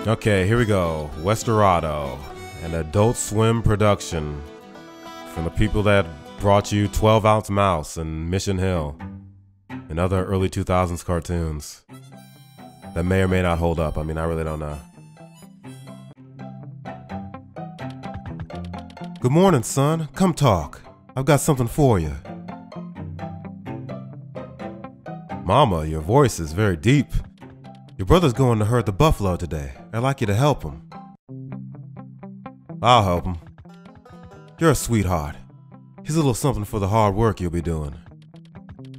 Okay, here we go. Westerado, an Adult Swim production from the people that brought you 12-Ounce Mouse and Mission Hill and other early 2000s cartoons that may or may not hold up. I mean, I really don't know. Good morning, son. Come talk. I've got something for you. Mama, your voice is very deep. Your brother's going to herd the buffalo today. I'd like you to help him. I'll help him. You're a sweetheart. Here's a little something for the hard work you'll be doing.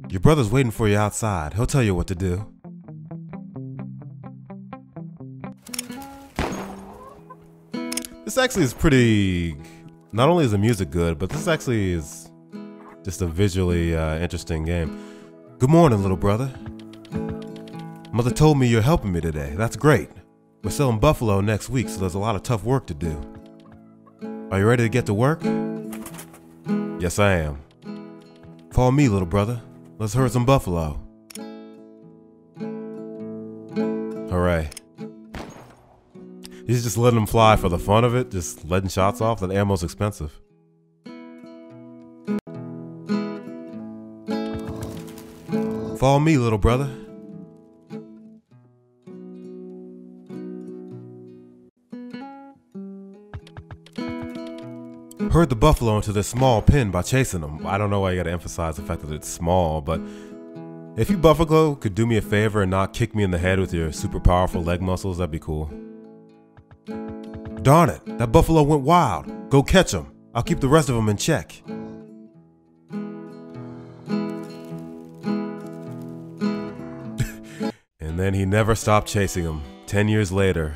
Your brother's waiting for you outside. He'll tell you what to do. This actually is pretty... Not only is the music good, but this actually is just a visually interesting game. Good morning, little brother. Mother told me you're helping me today. That's great. We're selling buffalo next week, so there's a lot of tough work to do. Are you ready to get to work? Yes, I am. Follow me, little brother. Let's herd some buffalo. Hooray. He's just letting them fly for the fun of it, just letting shots off. That ammo's expensive. Follow me, little brother. Herd the buffalo into this small pen by chasing them. I don't know why you gotta emphasize the fact that it's small, but if you buffalo could do me a favor and not kick me in the head with your super powerful leg muscles, that'd be cool. Darn it, that buffalo went wild. Go catch him. I'll keep the rest of them in check. And then he never stopped chasing him. 10 years later.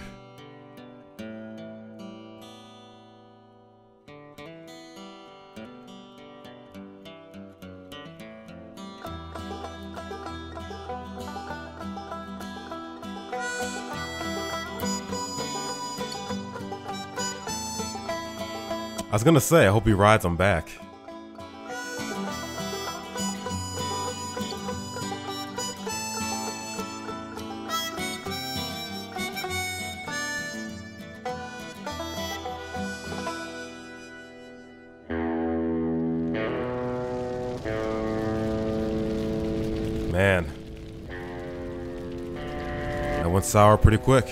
I was gonna say, I hope he rides them back. Man, that went sour pretty quick.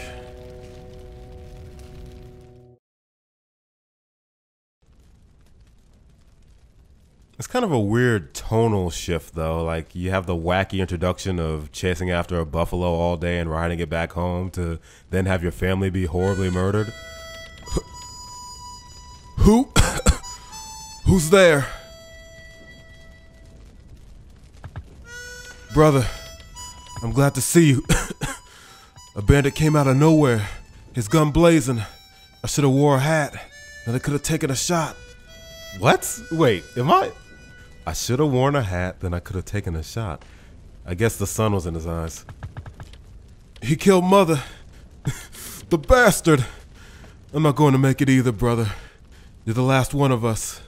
It's kind of a weird tonal shift though, like you have the wacky introduction of chasing after a buffalo all day and riding it back home to then have your family be horribly murdered. Who? Who's there? Brother, I'm glad to see you. A bandit came out of nowhere, his gun blazing. I should have wore a hat, then I could have taken a shot. What? Wait, I should have worn a hat, then I could have taken a shot. I guess the sun was in his eyes. He killed Mother. The bastard. I'm not going to make it either, brother. You're the last one of us.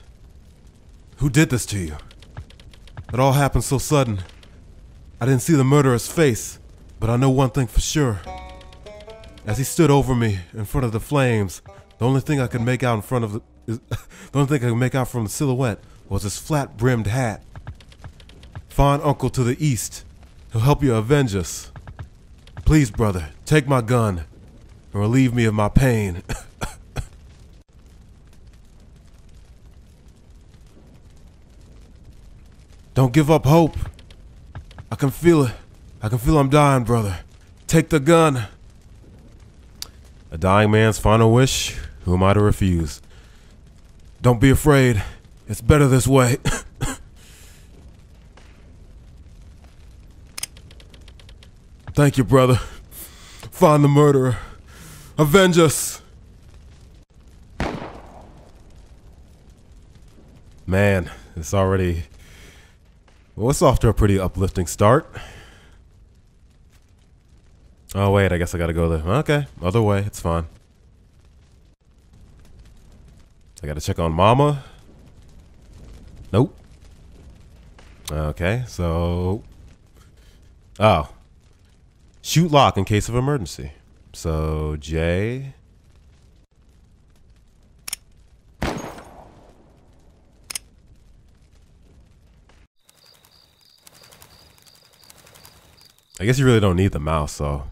Who did this to you? It all happened so sudden. I didn't see the murderer's face, but I know one thing for sure. As he stood over me in front of the flames, the only thing I could make out from the silhouette was his flat-brimmed hat. Find Uncle to the east. He'll help you avenge us. Please, brother, take my gun and relieve me of my pain. Don't give up hope. I can feel it. I can feel I'm dying, brother. Take the gun. A dying man's final wish? Who am I to refuse? Don't be afraid. It's better this way. Thank you, brother. Find the murderer. Avenge us. Man, it's already... Well, it's off to a pretty uplifting start. Oh, wait, I guess I gotta go there. Okay, other way, it's fine. I gotta check on Mama. Nope. Okay, so... Oh. Shoot lock in case of emergency. So, J. I guess you really don't need the mouse, so.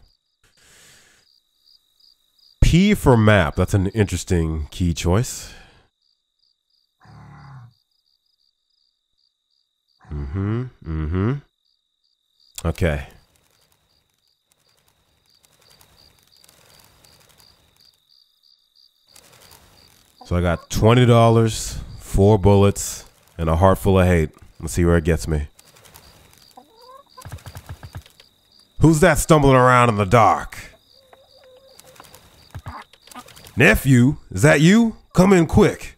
P for map. That's an interesting key choice. Okay. So I got $20, 4 bullets, and a heart full of hate. Let's see where it gets me. Who's that stumbling around in the dark? Nephew, is that you? Come in quick.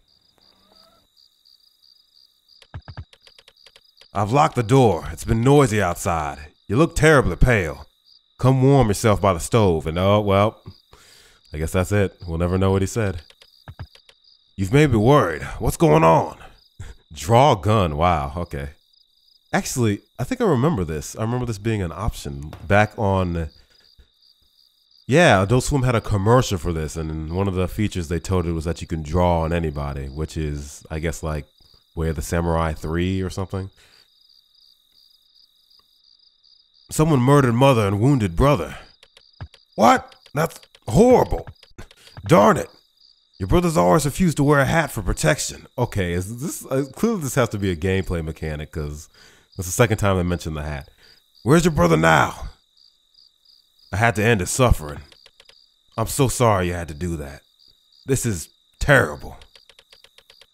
I've locked the door. It's been noisy outside. You look terribly pale. Come warm yourself by the stove and oh, well, I guess that's it. We'll never know what he said. You've made me worried. What's going on? Draw a gun. Wow, okay. Actually, I think I remember this. I remember this being an option back on... Yeah, Adult Swim had a commercial for this, and one of the features they told it was that you can draw on anybody, which is, I guess, like Way of the Samurai 3 or something. Someone murdered mother and wounded brother. What? That's horrible. Darn it. Your brother's always refused to wear a hat for protection. Okay, is this clearly this has to be a gameplay mechanic because that's the second time they mentioned the hat. Where's your brother now? I had to end his suffering. I'm so sorry you had to do that. This is terrible.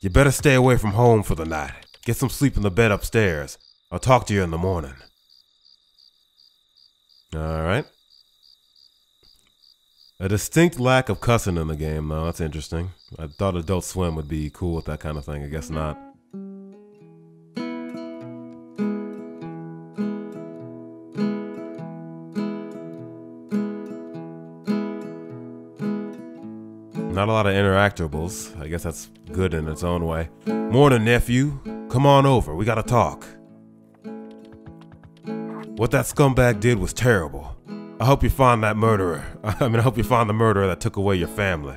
You better stay away from home for the night. Get some sleep in the bed upstairs. I'll talk to you in the morning. All right. A distinct lack of cussing in the game, though. That's interesting. I thought Adult Swim would be cool with that kind of thing. I guess not. Not a lot of interactables. I guess that's good in its own way. Morning, nephew. Come on over. We gotta talk. What that scumbag did was terrible. I hope you find that murderer. I hope you find the murderer that took away your family.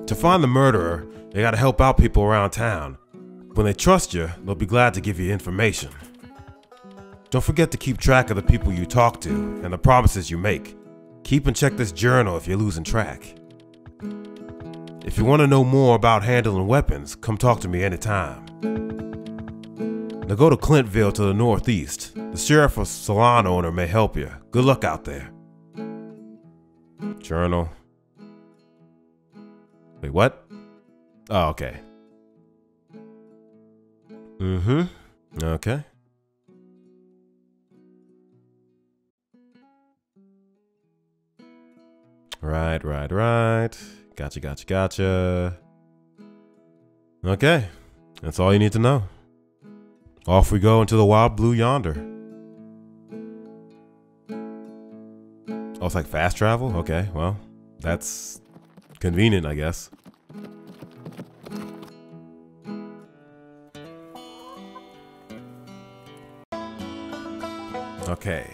To find the murderer, you gotta help out people around town. When they trust you, they'll be glad to give you information. Don't forget to keep track of the people you talk to and the promises you make. Keep and check this journal if you're losing track. If you want to know more about handling weapons, come talk to me anytime. Now go to Clintville to the northeast. The sheriff or salon owner may help you. Good luck out there. Journal. Wait, what? Oh, okay. Okay. Right. Gotcha. Okay. That's all you need to know. Off we go into the wild blue yonder. Oh, it's like fast travel? Okay, well, that's convenient, I guess. Okay.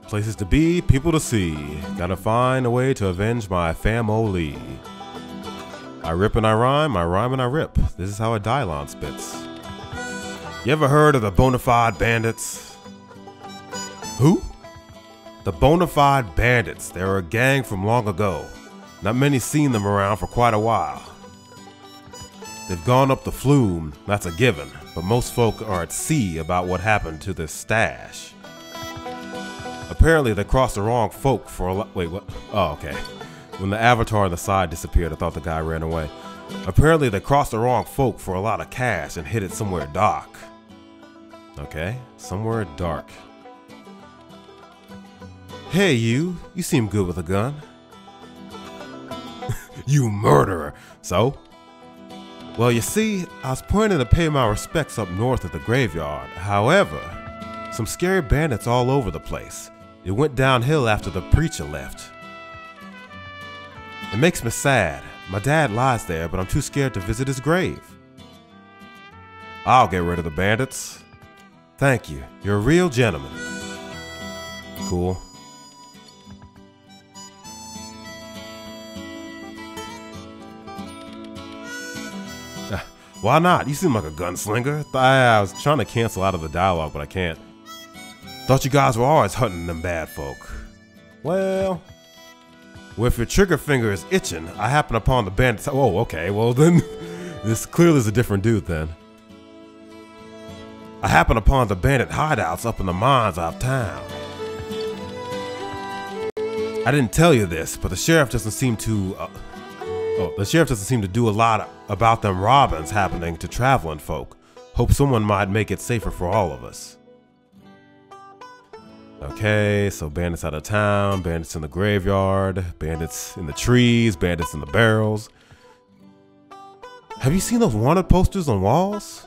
Places to be, people to see. Gotta find a way to avenge my family. I rip and I rhyme and I rip. This is how a Dylon spits. You ever heard of the Bonafide Bandits? Who? The Bonafide Bandits. They were a gang from long ago. Not many seen them around for quite a while. They've gone up the flume, that's a given, but most folk are at sea about what happened to this stash. Apparently they crossed the wrong folk for a lot. Wait, what? Oh, okay. When the avatar on the side disappeared, I thought the guy ran away. Apparently they crossed the wrong folk for a lot of cash and hid it somewhere dark. Okay, somewhere dark. Hey, you seem good with a gun. You murderer. So? Well, you see, I was planning to pay my respects up north at the graveyard. However, some scary bandits all over the place. It went downhill after the preacher left. It makes me sad. My dad lies there, but I'm too scared to visit his grave. I'll get rid of the bandits. Thank you. You're a real gentleman. Cool. Why not? You seem like a gunslinger. I was trying to cancel out of the dialogue, but I can't. Thought you guys were always hunting them bad folk. Well, if your trigger finger is itching, I happen upon the bandits. Oh, okay. Well, then this clearly is a different dude then. I happen upon the bandit hideouts up in the mines out of town. I didn't tell you this, but the sheriff doesn't seem to do a lot about them robins happening to traveling folk. Hope someone might make it safer for all of us. Okay, so bandits out of town, bandits in the graveyard, bandits in the trees, bandits in the barrels. Have you seen those wanted posters on walls?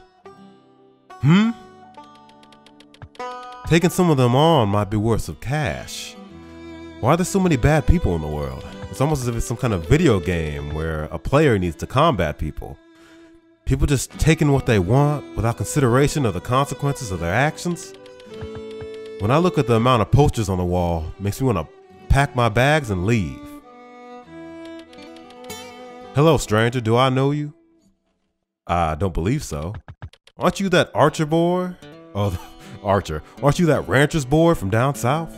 Taking some of them on might be worth some cash. Why are there so many bad people in the world? It's almost as if it's some kind of video game where a player needs to combat people. People just taking what they want without consideration of the consequences of their actions. When I look at the amount of posters on the wall, it makes me want to pack my bags and leave. Hello, stranger, do I know you? I don't believe so. Aren't you that Archer boy? Oh, Archer. Aren't you that rancher's boy from down south?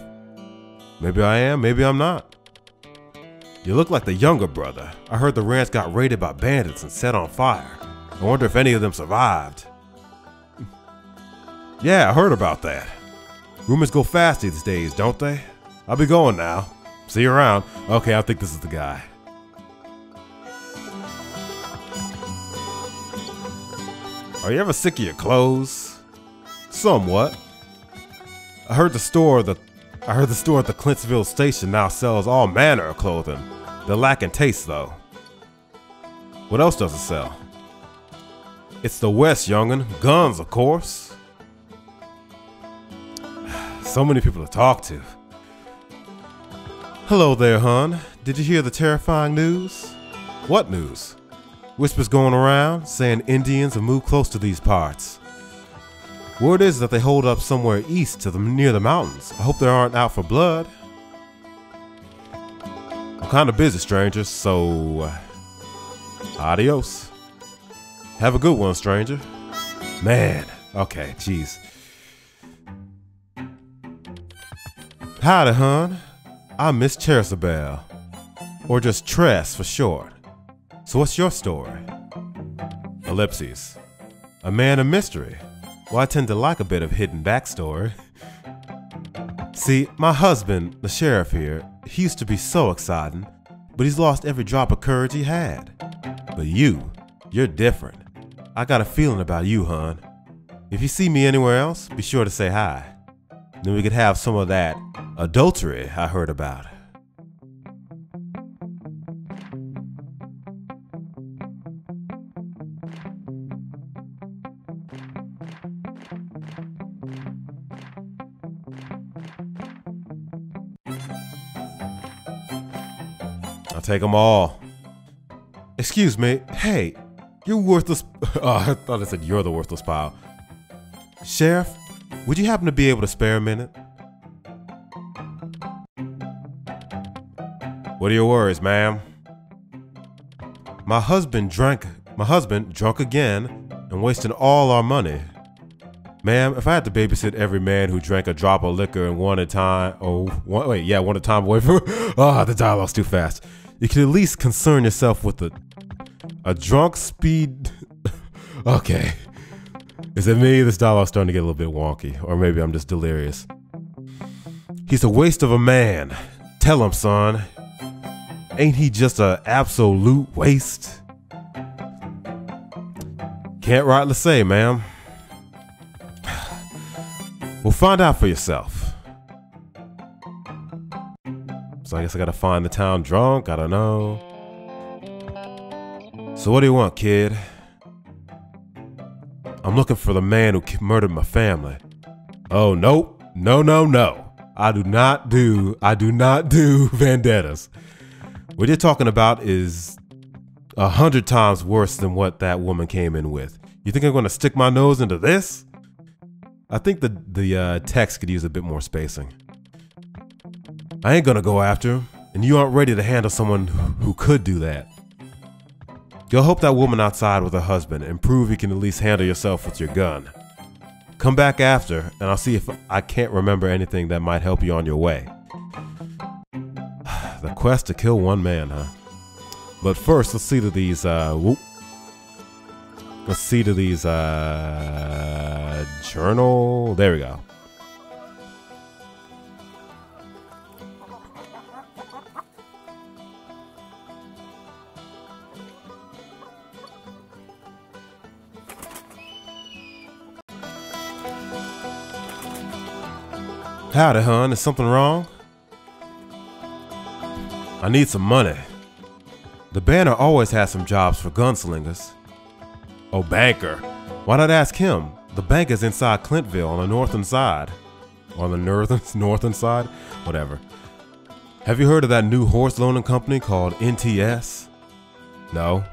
Maybe I am, maybe I'm not. You look like the younger brother. I heard the ranch got raided by bandits and set on fire. I wonder if any of them survived. Yeah, I heard about that. Rumors go fast these days, don't they? I'll be going now. See you around. Okay, I think this is the guy. Are you ever sick of your clothes? Somewhat. I heard the store at the Clintsville station now sells all manner of clothing. They're lacking taste, though. What else does it sell? It's the West, young'un. Guns, of course. So many people to talk to. Hello there, hon. Did you hear the terrifying news? What news? Whispers going around saying Indians have moved close to these parts. Word is that they hold up somewhere east near the mountains. I hope they aren't out for blood. I'm kind of busy, strangers, so adios. Have a good one, stranger. Man, okay, jeez. Howdy, hon. I'm Miss Cherisabelle, or just Tress for short. So what's your story? Ellipses. A man of mystery. Well, I tend to like a bit of hidden backstory. See, my husband, the sheriff here, he used to be so exciting, but he's lost every drop of courage he had. But you're different. I got a feeling about you, hon. If you see me anywhere else, be sure to say hi. Then we could have some of that adultery I heard about. I'll take them all. Excuse me. Hey, you're worthless. Oh, I thought I said you're the worthless pile. Sheriff, would you happen to be able to spare a minute? What are your worries, ma'am? My husband drunk again and wasting all our money. Ma'am, if I had to babysit every man who drank a drop of liquor and wanted time away from the dialogue's too fast. You could at least concern yourself with a drunk speed. Okay. Is it me? This dialogue's starting to get a little bit wonky, or maybe I'm just delirious. He's a waste of a man. Tell him, son. Ain't he just an absolute waste? Can't rightly say, ma'am. Well, find out for yourself. So I guess I gotta find the town drunk, I don't know. So what do you want, kid? I'm looking for the man who murdered my family. Oh, nope. No. I do not do vendettas. What you're talking about is 100 times worse than what that woman came in with. You think I'm gonna stick my nose into this? I think the text could use a bit more spacing. I ain't gonna go after him, and you aren't ready to handle someone who could do that. Go help that woman outside with her husband and prove you can at least handle yourself with your gun. Come back after, and I'll see if I can't remember anything that might help you on your way. The quest to kill one man, huh? But first, let's see to these, journal. There we go. Howdy, hon. Is something wrong? I need some money. The banner always has some jobs for gunslingers. Oh, banker. Why not ask him? The bank is inside Clintville on the northern side. On the northern side? Whatever. Have you heard of that new horse loaning company called NTS? No.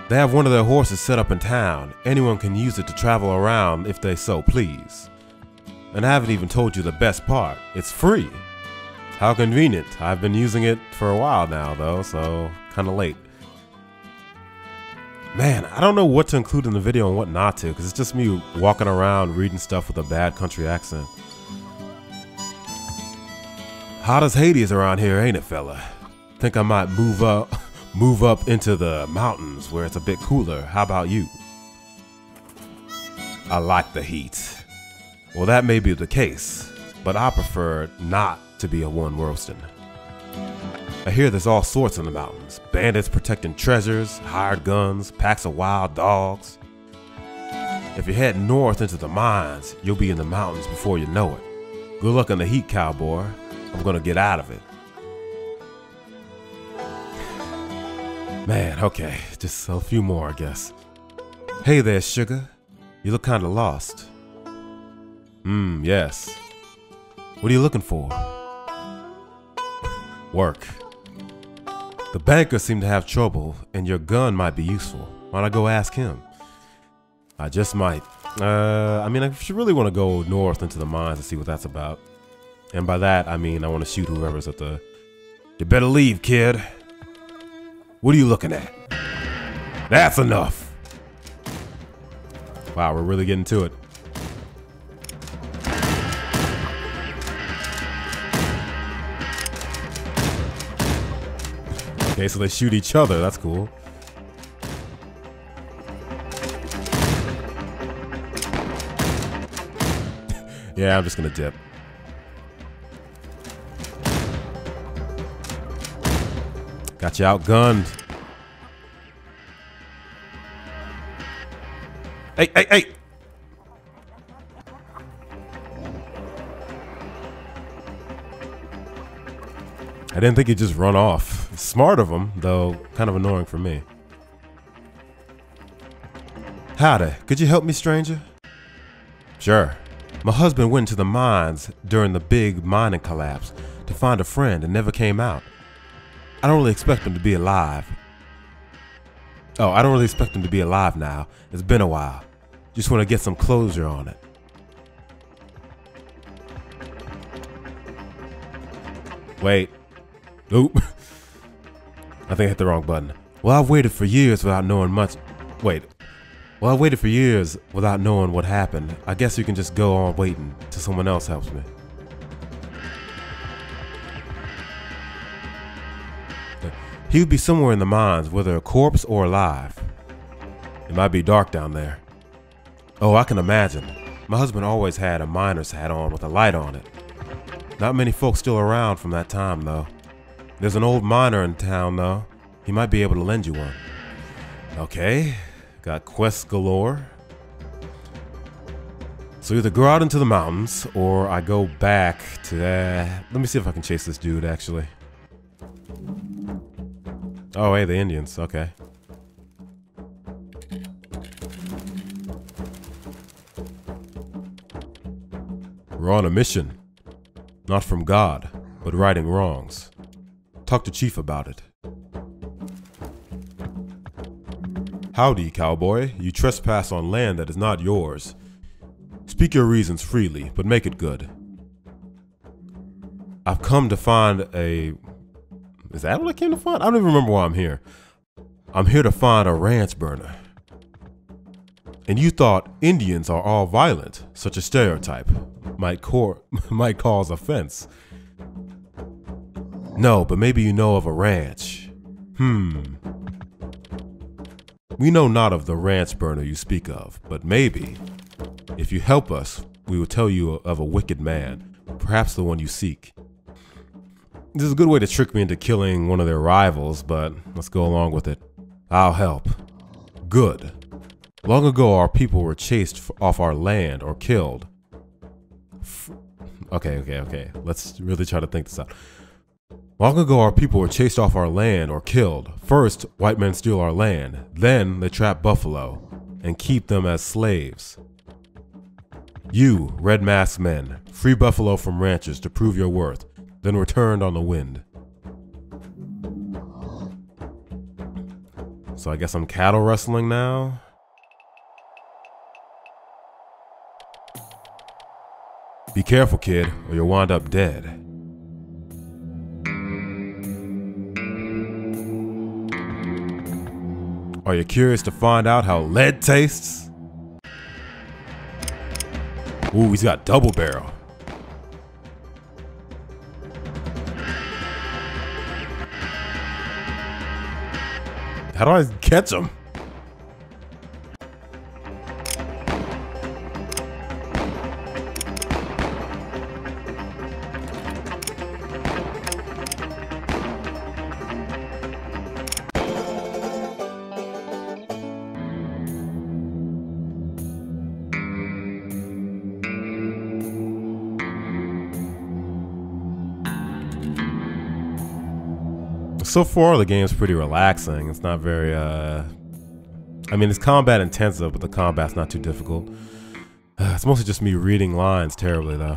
They have one of their horses set up in town. Anyone can use it to travel around if they so please. And I haven't even told you the best part. It's free. How convenient. I've been using it for a while now, though, so kind of late. Man, I don't know what to include in the video and what not to, because it's just me walking around reading stuff with a bad country accent. Hot as Hades around here, ain't it, fella? Think I might move up into the mountains where it's a bit cooler. How about you? I like the heat. Well, that may be the case, but I prefer not to be a one roasting. I hear there's all sorts in the mountains. Bandits protecting treasures, hired guns, packs of wild dogs. If you head north into the mines, you'll be in the mountains before you know it. Good luck in the heat, cowboy. I'm gonna get out of it. Man, okay, just a few more, I guess. Hey there, sugar. You look kinda lost. Yes. What are you looking for? Work. The banker seemed to have trouble, and your gun might be useful. Why not go ask him? I just might. I mean, I should really want to go north into the mines and see what that's about. And by that, I mean I want to shoot whoever's at the... You better leave, kid. What are you looking at? That's enough. Wow, we're really getting to it. Okay, so they shoot each other. That's cool. Yeah, I'm just gonna dip. Got you outgunned. Hey, hey, hey! I didn't think he'd just run off. Smart of him, though kind of annoying for me. Howdy, could you help me, stranger? Sure. My husband went to the mines during the big mining collapse to find a friend and never came out. I don't really expect him to be alive. Oh, I don't really expect him to be alive now. It's been a while. Just want to get some closure on it. Wait. Oop. I think I hit the wrong button. Well, I've waited for years without knowing much. Wait. Well, I waited for years without knowing what happened. I guess you can just go on waiting till someone else helps me. He would be somewhere in the mines, whether a corpse or alive. It might be dark down there. Oh, I can imagine. My husband always had a miner's hat on with a light on it. Not many folks still around from that time, though. There's an old miner in town, though. He might be able to lend you one. Okay, got quests galore. So either go out into the mountains, or I go back to that. Let me see if I can chase this dude, actually. Oh, hey, the Indians, okay. We're on a mission. Not from God, but righting wrongs. Talk to Chief about it. Howdy, cowboy. You trespass on land that is not yours. Speak your reasons freely, but make it good. I've come to find a... Is that what I came to find? I don't even remember why I'm here. I'm here to find a ranch burner. And you thought Indians are all violent. Such a stereotype might cause offense. No, but maybe you know of a ranch. We know not of the ranch burner you speak of, but maybe, if you help us, we will tell you of a wicked man, perhaps the one you seek. This is a good way to trick me into killing one of their rivals, but let's go along with it. I'll help. Good. Long ago, our people were chased off our land or killed. Okay. Let's really try to think this out. Long ago, our people were chased off our land or killed. First, white men steal our land. Then, they trap buffalo and keep them as slaves. You, red masked men, free buffalo from ranchers to prove your worth, then returned on the wind. So I guess I'm cattle wrestling now? Be careful, kid, or you'll wind up dead. Are you curious to find out how lead tastes? Ooh, he's got double barrel. How do I catch him? So far, the game's pretty relaxing. It's not very, I mean, it's combat intensive, but the combat's not too difficult. It's mostly just me reading lines terribly, though.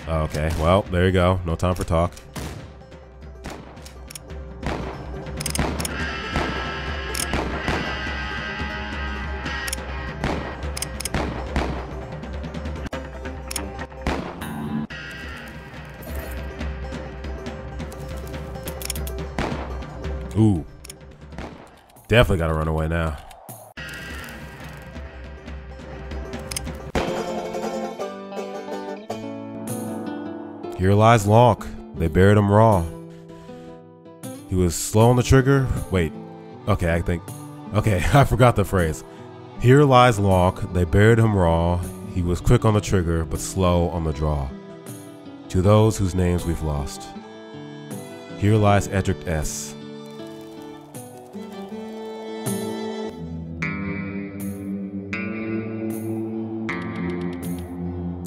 Okay, well, there you go. No time for talk. Ooh. Definitely gotta run away now. Here lies Lonk. They buried him raw. He was slow on the trigger. Wait. Okay, I forgot the phrase. Here lies Lonk. They buried him raw. He was quick on the trigger, but slow on the draw. To those whose names we've lost. Here lies Edric S.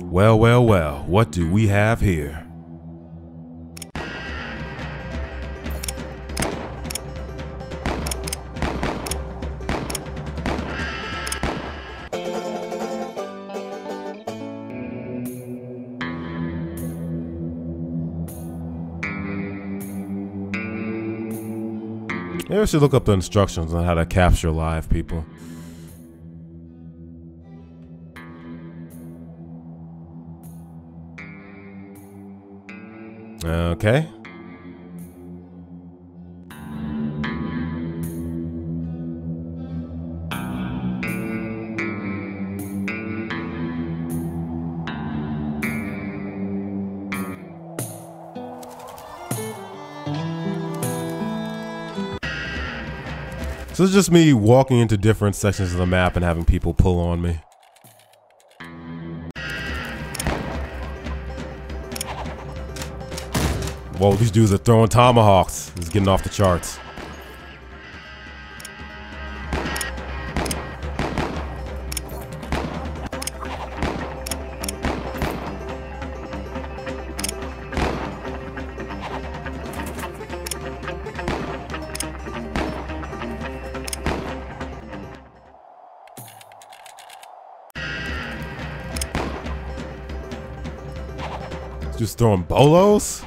Well, what do we have here? Maybe I should look up the instructions on how to capture live people. Okay. So it's just me walking into different sections of the map and having people pull on me. Whoa, these dudes are throwing tomahawks. It's getting off the charts. Just throwing bolos?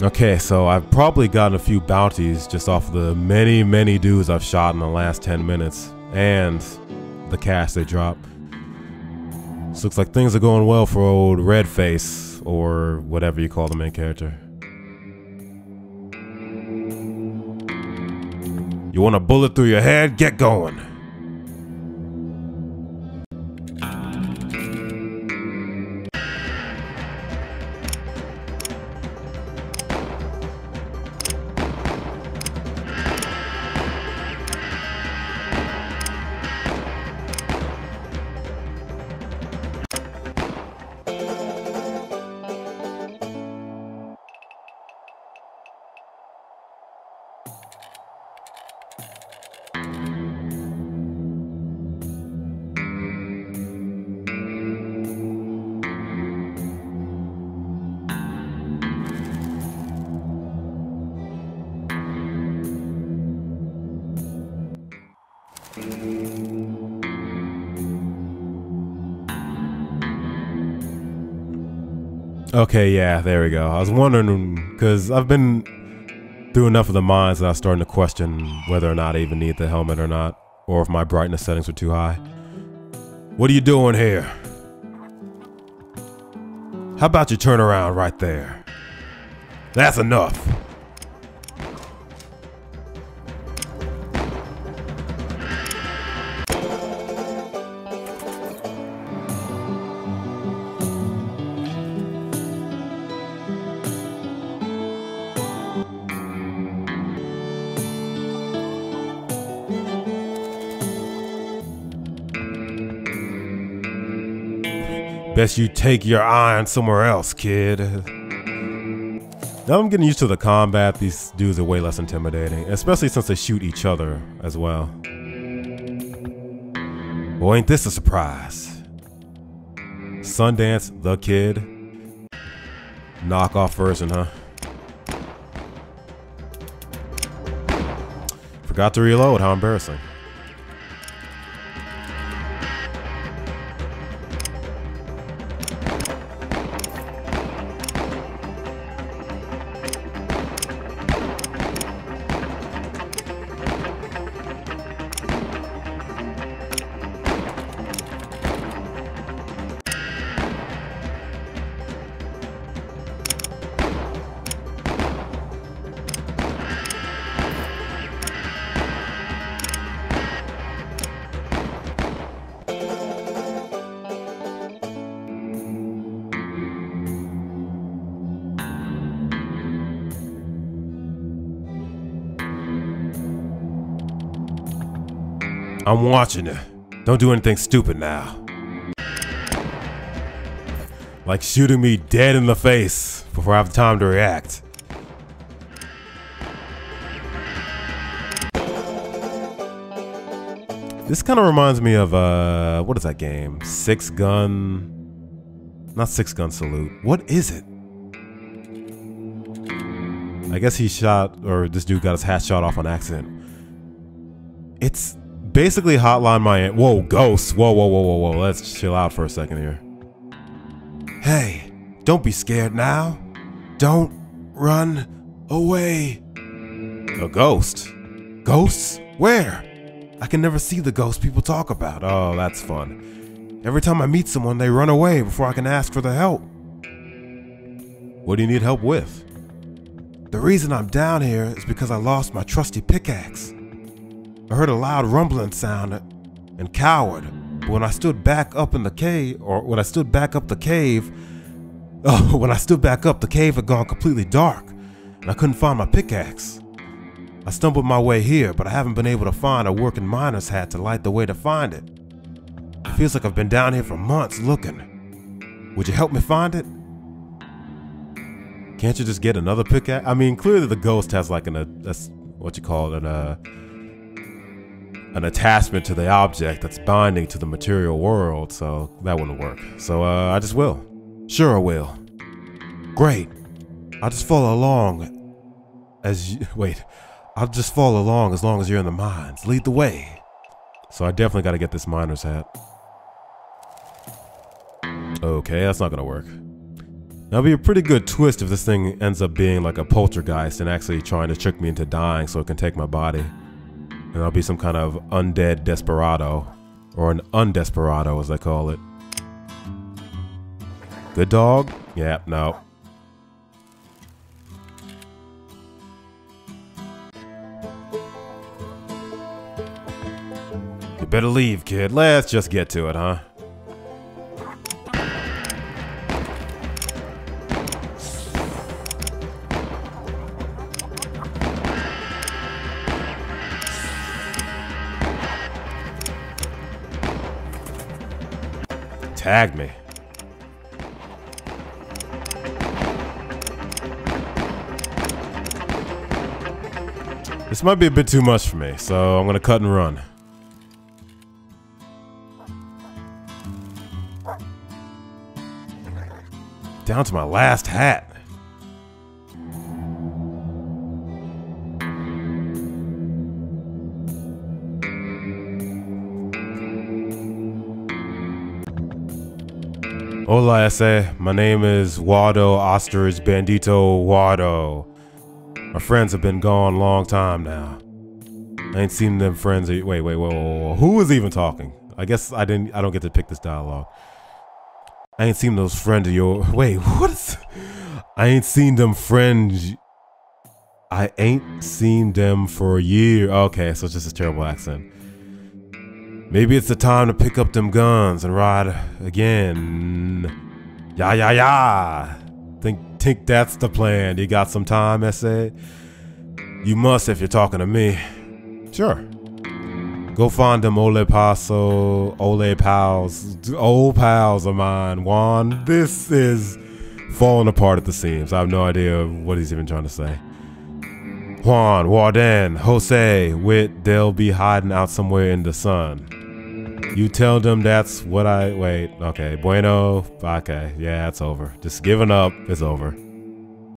Okay, so I've probably gotten a few bounties just off the many, many dudes I've shot in the last 10 minutes and the cash they drop. So looks like things are going well for old Redface, or whatever you call the main character. You want a bullet through your head? Get going. Okay, yeah, there we go. I was wondering, because I've been through enough of the mines that I was starting to question whether or not I even need the helmet or not, or if my brightness settings were too high. What are you doing here? How about you turn around right there? That's enough. Best you take your iron somewhere else, kid. Now I'm getting used to the combat. These dudes are way less intimidating, especially since they shoot each other as well. Well, ain't this a surprise? Sundance the Kid? Knockoff version, huh? Forgot to reload, how embarrassing. I'm watching you. Don't do anything stupid now. Like shooting me dead in the face before I have time to react. This kind of reminds me of, what is that game? Six Gun... Not Six Gun Salute. What is it? I guess he shot, or this dude got his hat shot off on accident. It's basically Hotline Miami. Whoa, ghosts. Whoa, whoa, whoa, whoa, whoa. Let's chill out for a second here. Hey, don't be scared now. Don't run away. A ghost? Ghosts? Where? I can never see the ghosts people talk about. Oh, that's fun. Every time I meet someone, they run away before I can ask for the help. What do you need help with? The reason I'm down here is because I lost my trusty pickaxe. I heard a loud rumbling sound and cowered, but when I stood back up in the cave, when I stood back up, the cave had gone completely dark, and I couldn't find my pickaxe. I stumbled my way here, but I haven't been able to find a working miner's hat to light the way to find it. It feels like I've been down here for months looking. Would you help me find it? Can't you just get another pickaxe? I mean, clearly the ghost has like an attachment to the object that's binding to the material world, so that wouldn't work. So I just will. Sure I will. Great. I'll just follow along I'll just follow along as long as you're in the mines. Lead the way. So I definitely gotta get this miner's hat. Okay, that's not gonna work. That'll be a pretty good twist if this thing ends up being like a poltergeist and actually trying to trick me into dying so it can take my body. And I'll be some kind of undead desperado. Or an undesperado as they call it. Good dog? Yeah, no. You better leave, kid. Let's just get to it, huh? Tag me. This might be a bit too much for me, so I'm gonna cut and run. Down to my last hat. Hola, ese. My name is Wado Ostrich Bandito Wado. My friends have been gone a long time now. I ain't seen them friends. Wait. Who was even talking? I guess I don't get to pick this dialogue. I ain't seen those friends of yours. Wait, what is? I ain't seen them friends. I ain't seen them for a year. Okay, so it's just a terrible accent. Maybe it's the time to pick up them guns and ride again. Yeah. Think that's the plan. You got some time, essay? You must if you're talking to me. Sure. Go find them old pals of mine. Juan, this is falling apart at the seams. I have no idea what he's even trying to say. Juan, Warden, Jose, Wit, they'll be hiding out somewhere in the sun. You tell them that's what okay, bueno, okay, yeah, it's over. Just giving up, it's over.